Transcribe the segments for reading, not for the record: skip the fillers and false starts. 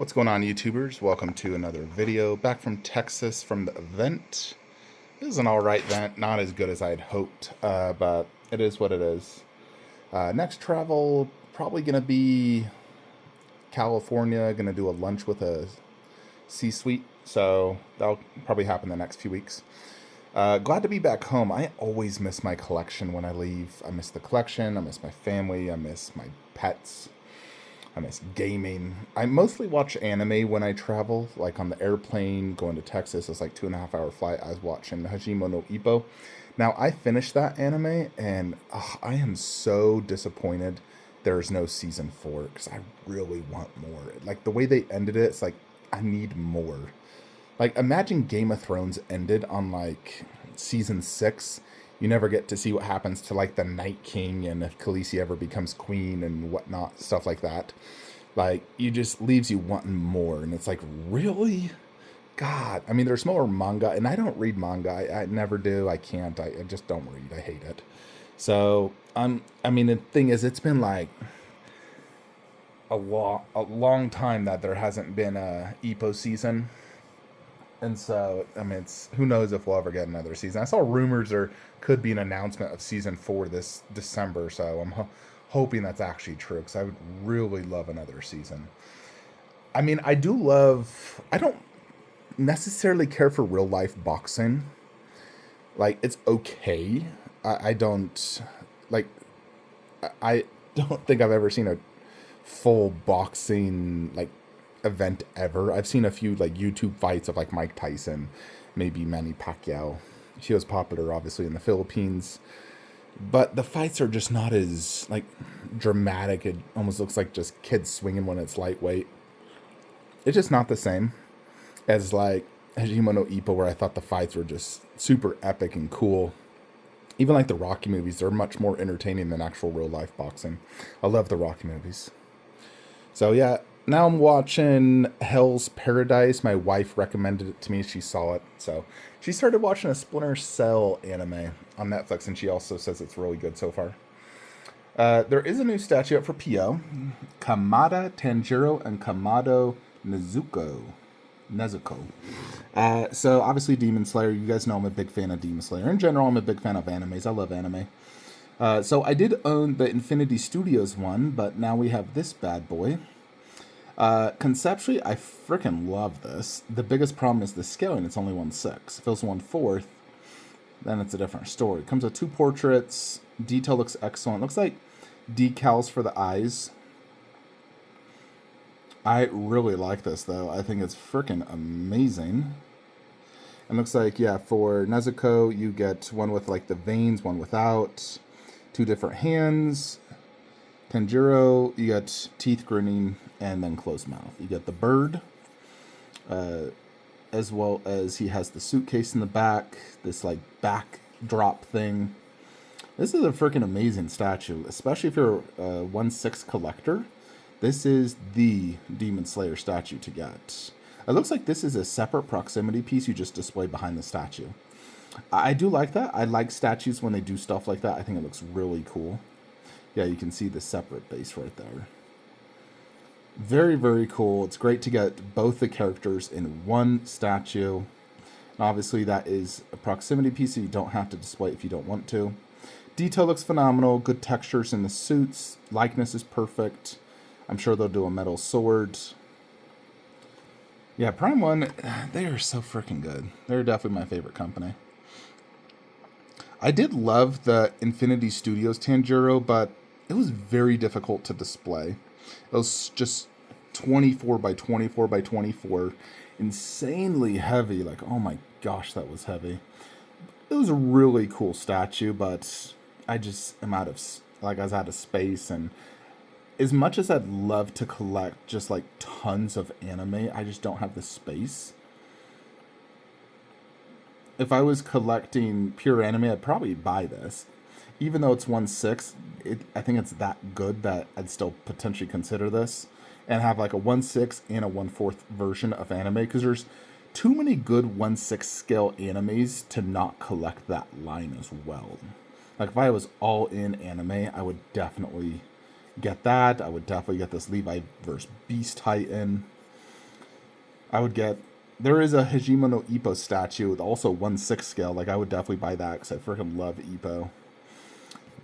What's going on, YouTubers? Welcome to another video. Back from Texas from the event. It was an alright event, not as good as I had hoped, but it is what it is. Next travel, probably going to be California. Going to do a lunch with a C-suite, so that'll probably happen the next few weeks. Glad to be back home. I always miss my collection when I leave. I miss the collection, I miss my family, I miss my pets. I miss gaming. I mostly watch anime when I travel, like on the airplane going to Texas. It's like 2.5 hour flight. I was watching Hajime no Ippo. Now I finished that anime and I am so disappointed there's no season 4 because I really want more. Like the way they ended it, it's like I need more. Like imagine Game of Thrones ended on like season 6. You never get to see what happens to like the Night King and if Khaleesi ever becomes queen and whatnot, stuff like that. Like you just leaves you wanting more, and it's like really, God. I mean, there's more manga, and I don't read manga. I never do. I can't. I just don't read. I hate it. So I mean, the thing is, it's been like a long time that there hasn't been a Ippo season. And so, I mean, it's who knows if we'll ever get another season. I saw rumors there could be an announcement of season 4 this December, so I'm hoping that's actually true because I would really love another season. I mean, I do love. I don't necessarily care for real life boxing. Like, it's okay. I don't like. I don't think I've ever seen a full boxing like event ever. I've seen a few like YouTube fights of like Mike Tyson, maybe Manny Pacquiao. She was popular obviously in the Philippines, but the fights are just not as like dramatic. It almost looks like just kids swinging when it's lightweight. It's just not the same as like Hajime no Ippo, where I thought the fights were just super epic and cool. Even like the Rocky movies, they're much more entertaining than actual real life boxing. I love the Rocky movies. So yeah, now I'm watching Hell's Paradise. My wife recommended it to me. She saw it. So she started watching a Splinter Cell anime on Netflix, and she also says it's really good so far. There is a new statue up for PO. Kamada Tanjiro and Kamado Nezuko. So obviously Demon Slayer. You guys know I'm a big fan of Demon Slayer. In general, I'm a big fan of animes. I love anime. So I did own the Infinity Studios one, but now we have this bad boy. Conceptually, I freaking love this. The biggest problem is the scaling. It's only 1/6. If it was 1/4, then it's a different story. It comes with 2 portraits. Detail looks excellent. Looks like decals for the eyes. I really like this, though. I think it's freaking amazing. It looks like, yeah, for Nezuko, you get one with like the veins, one without. 2 different hands. Tanjiro, you got teeth grinning and then closed mouth. You get the bird, as well as he has the suitcase in the back, this like backdrop thing. This is a freaking amazing statue, especially if you're a 1/6 collector. This is the Demon Slayer statue to get. It looks like this is a separate proximity piece you just display behind the statue. I do like that. I like statues when they do stuff like that. I think it looks really cool. Yeah, you can see the separate base right there. Very, very cool. It's great to get both the characters in one statue. And obviously, that is a proximity piece that you don't have to display if you don't want to. Detail looks phenomenal. Good textures in the suits. Likeness is perfect. I'm sure they'll do a metal sword. Yeah, Prime 1, they are so freaking good. They're definitely my favorite company. I did love the Infinity Studios Tanjiro, but it was very difficult to display. It was just 24 by 24 by 24. Insanely heavy. Like, oh my gosh, that was heavy. It was a really cool statue, but I just am out of, like, I was out of space. And as much as I'd love to collect just like tons of anime, I just don't have the space. If I was collecting pure anime, I'd probably buy this. Even though it's 1/6, I think it's that good that I'd still potentially consider this and have like a 1/6 and a 1/4 version of anime, because there's too many good 1/6 scale animes to not collect that line as well. Like if I was all in anime, I would definitely get that. I would definitely get this Levi versus Beast Titan. I would get. There is a Hajime no Ippo statue with also 1/6 scale. Like, I would definitely buy that because I freaking love Ippo.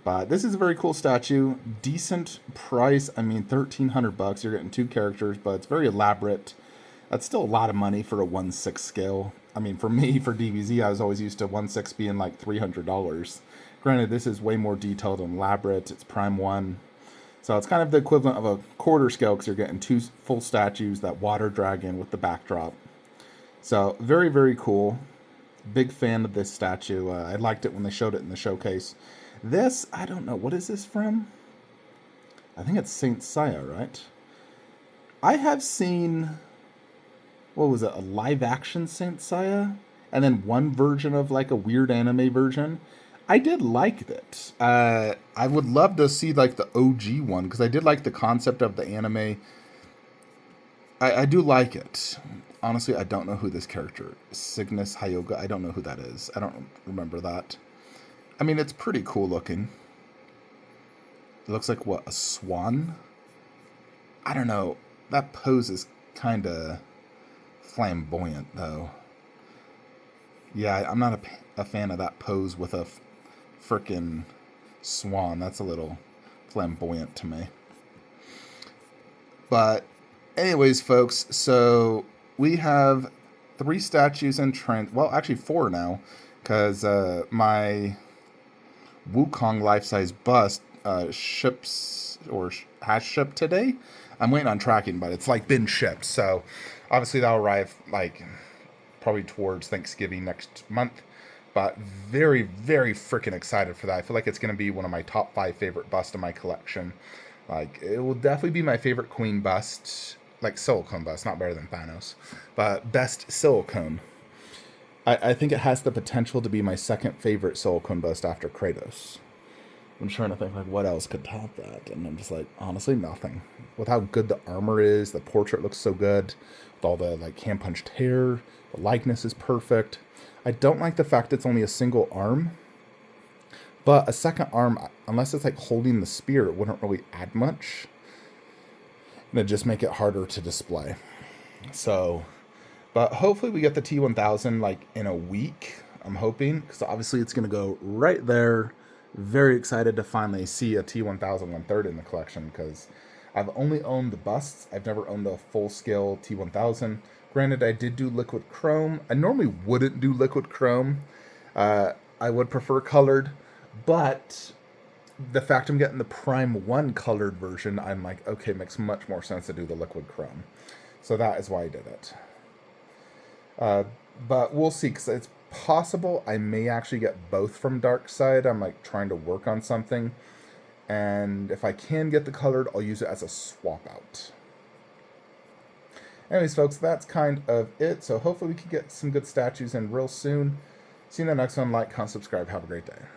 But this is a very cool statue. Decent price. I mean, $1,300. You're getting 2 characters, but it's very elaborate. That's still a lot of money for a 1/6 scale. I mean, for me, for DBZ, I was always used to 1/6 being like $300. Granted, this is way more detailed and elaborate. It's Prime 1. So it's kind of the equivalent of a quarter scale because you're getting 2 full statues, that water dragon with the backdrop. So very, very cool. Big fan of this statue. I liked it when they showed it in the showcase. This, I don't know. What is this from? I think it's Saint Seiya, right? I have seen, what was it, a live action Saint Seiya? And then one version of like a weird anime version. I did like it. I would love to see like the OG one because I did like the concept of the anime. I do like it. Honestly, I don't know who this character is. Cygnus Hyoga. I don't know who that is. I don't remember that. I mean, it's pretty cool looking. It looks like, what, a swan? I don't know. That pose is kind of flamboyant, though. Yeah, I'm not a fan of that pose with a frickin' swan. That's a little flamboyant to me. But anyways, folks, so we have 3 statues in well, actually 4 now, because my Wukong life-size bust ships, or has shipped today. I'm waiting on tracking, but it's like been shipped. So obviously that'll arrive like probably towards Thanksgiving next month. But very, very freaking excited for that. I feel like it's going to be one of my top 5 favorite busts in my collection. Like, it will definitely be my favorite Queen bust. Like, silicone bust, not better than Thanos. But best silicone. I think it has the potential to be my second favorite silicone bust after Kratos. I'm trying to think, like, what else could top that? And I'm just like, honestly, nothing. With how good the armor is, the portrait looks so good. With all the, like, hand-punched hair. The likeness is perfect. I don't like the fact it's only a single arm. But a second arm, unless it's, like, holding the spear, it wouldn't really add much. And it'd just make it harder to display. So, but hopefully we get the T1000, like, in a week. I'm hoping. Because obviously it's going to go right there. Very excited to finally see a T1000 1/3 in the collection because I've only owned the busts. I've never owned a full-scale T1000. Granted, I did do liquid chrome. I normally wouldn't do liquid chrome. I would prefer colored. But the fact I'm getting the Prime 1 colored version, I'm like, okay, it makes much more sense to do the liquid chrome. So that is why I did it. But we'll see, because it's possible I may actually get both from Dark Side. I'm like trying to work on something, and if I can get the colored, I'll use it as a swap out. Anyways, folks, that's kind of it. So hopefully we can get some good statues in real soon. See you in the next one. Like, comment, subscribe. Have a great day.